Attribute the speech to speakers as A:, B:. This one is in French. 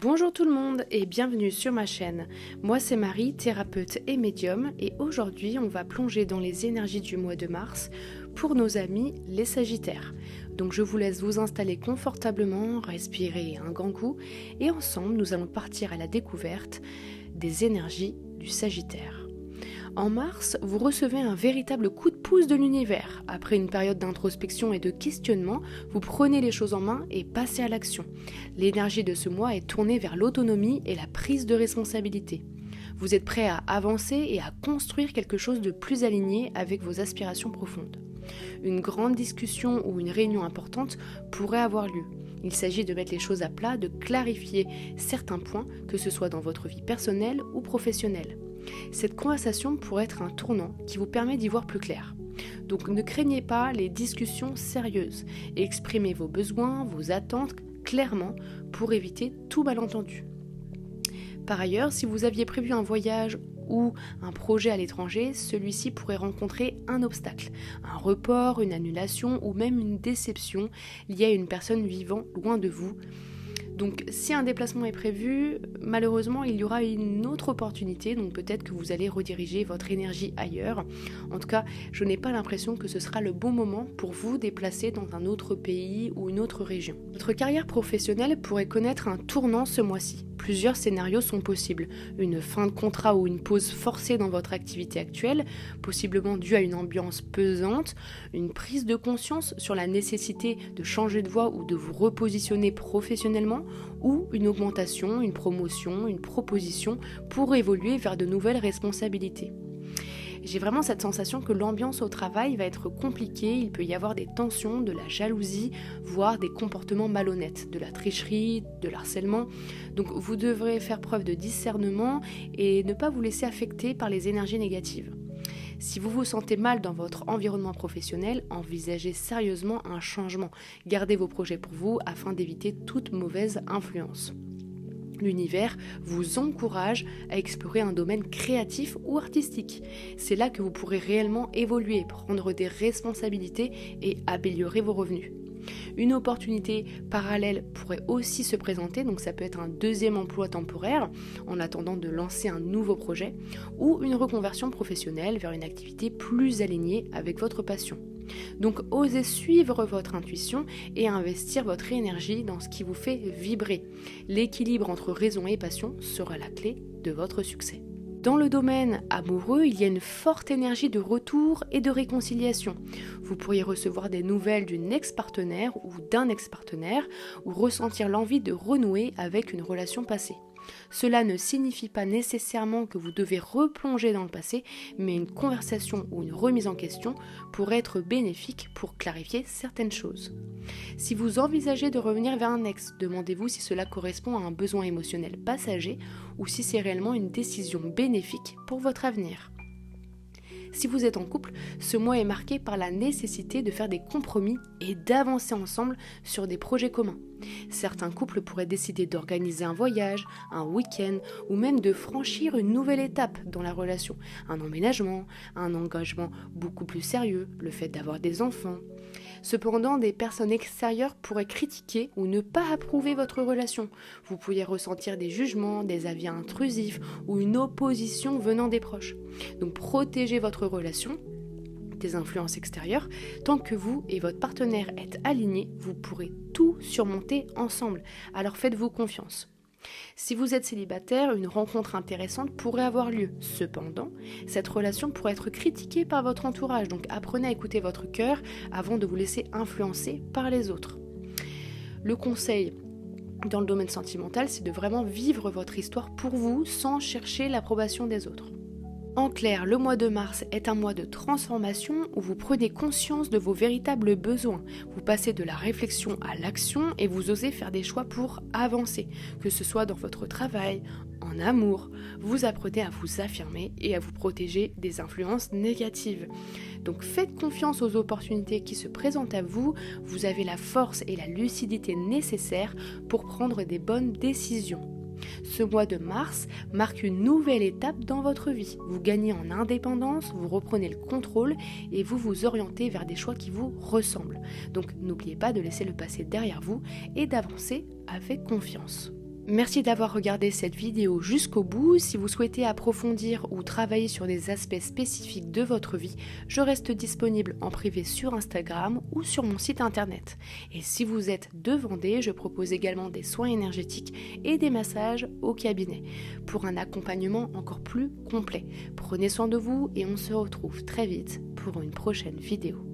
A: Bonjour tout le monde et bienvenue sur ma chaîne. Moi c'est Marie, thérapeute et médium, et aujourd'hui on va plonger dans les énergies du mois de mars pour nos amis les Sagittaires. Donc je vous laisse vous installer confortablement, respirer un grand coup et ensemble nous allons partir à la découverte des énergies du Sagittaire. En mars, vous recevez un véritable coup de pouce de l'univers. Après une période d'introspection et de questionnement, vous prenez les choses en main et passez à l'action. L'énergie de ce mois est tournée vers l'autonomie et la prise de responsabilité. Vous êtes prêt à avancer et à construire quelque chose de plus aligné avec vos aspirations profondes. Une grande discussion ou une réunion importante pourrait avoir lieu. Il s'agit de mettre les choses à plat, de clarifier certains points, que ce soit dans votre vie personnelle ou professionnelle. Cette conversation pourrait être un tournant qui vous permet d'y voir plus clair. Donc ne craignez pas les discussions sérieuses et exprimez vos besoins, vos attentes clairement pour éviter tout malentendu. Par ailleurs, si vous aviez prévu un voyage ou un projet à l'étranger, celui-ci pourrait rencontrer un obstacle, un report, une annulation ou même une déception liée à une personne vivant loin de vous. Donc si un déplacement est prévu, malheureusement il y aura une autre opportunité, donc peut-être que vous allez rediriger votre énergie ailleurs. En tout cas, je n'ai pas l'impression que ce sera le bon moment pour vous déplacer dans un autre pays ou une autre région. Votre carrière professionnelle pourrait connaître un tournant ce mois-ci. Plusieurs scénarios sont possibles. Une fin de contrat ou une pause forcée dans votre activité actuelle, possiblement due à une ambiance pesante, une prise de conscience sur la nécessité de changer de voie ou de vous repositionner professionnellement, ou une augmentation, une promotion, une proposition pour évoluer vers de nouvelles responsabilités. J'ai vraiment cette sensation que l'ambiance au travail va être compliquée, il peut y avoir des tensions, de la jalousie, voire des comportements malhonnêtes, de la tricherie, de l'harcèlement. Donc vous devrez faire preuve de discernement et ne pas vous laisser affecter par les énergies négatives. Si vous vous sentez mal dans votre environnement professionnel, envisagez sérieusement un changement. Gardez vos projets pour vous afin d'éviter toute mauvaise influence. L'univers vous encourage à explorer un domaine créatif ou artistique. C'est là que vous pourrez réellement évoluer, prendre des responsabilités et améliorer vos revenus. Une opportunité parallèle pourrait aussi se présenter, donc ça peut être un deuxième emploi temporaire en attendant de lancer un nouveau projet ou une reconversion professionnelle vers une activité plus alignée avec votre passion. Donc osez suivre votre intuition et investir votre énergie dans ce qui vous fait vibrer. L'équilibre entre raison et passion sera la clé de votre succès. Dans le domaine amoureux, il y a une forte énergie de retour et de réconciliation. Vous pourriez recevoir des nouvelles d'une ex-partenaire ou d'un ex-partenaire ou ressentir l'envie de renouer avec une relation passée. Cela ne signifie pas nécessairement que vous devez replonger dans le passé, mais une conversation ou une remise en question pourrait être bénéfique pour clarifier certaines choses. Si vous envisagez de revenir vers un ex, demandez-vous si cela correspond à un besoin émotionnel passager ou si c'est réellement une décision bénéfique pour votre avenir. Si vous êtes en couple, ce mois est marqué par la nécessité de faire des compromis et d'avancer ensemble sur des projets communs. Certains couples pourraient décider d'organiser un voyage, un week-end ou même de franchir une nouvelle étape dans la relation. Un emménagement, un engagement beaucoup plus sérieux, le fait d'avoir des enfants. Cependant, des personnes extérieures pourraient critiquer ou ne pas approuver votre relation. Vous pourriez ressentir des jugements, des avis intrusifs ou une opposition venant des proches. Donc protégez votre relation des influences extérieures. Tant que vous et votre partenaire êtes alignés, vous pourrez tout surmonter ensemble. Alors faites-vous confiance. Si vous êtes célibataire, une rencontre intéressante pourrait avoir lieu. Cependant, cette relation pourrait être critiquée par votre entourage, donc apprenez à écouter votre cœur avant de vous laisser influencer par les autres. Le conseil dans le domaine sentimental, c'est de vraiment vivre votre histoire pour vous sans chercher l'approbation des autres. En clair, le mois de mars est un mois de transformation où vous prenez conscience de vos véritables besoins. Vous passez de la réflexion à l'action et vous osez faire des choix pour avancer, que ce soit dans votre travail, en amour. Vous apprenez à vous affirmer et à vous protéger des influences négatives. Donc faites confiance aux opportunités qui se présentent à vous. Vous avez la force et la lucidité nécessaires pour prendre des bonnes décisions. Ce mois de mars marque une nouvelle étape dans votre vie. Vous gagnez en indépendance, vous reprenez le contrôle et vous vous orientez vers des choix qui vous ressemblent. Donc n'oubliez pas de laisser le passé derrière vous et d'avancer avec confiance. Merci d'avoir regardé cette vidéo jusqu'au bout. Si vous souhaitez approfondir ou travailler sur des aspects spécifiques de votre vie, je reste disponible en privé sur Instagram ou sur mon site internet. Et si vous êtes de Vendée, je propose également des soins énergétiques et des massages au cabinet pour un accompagnement encore plus complet. Prenez soin de vous et on se retrouve très vite pour une prochaine vidéo.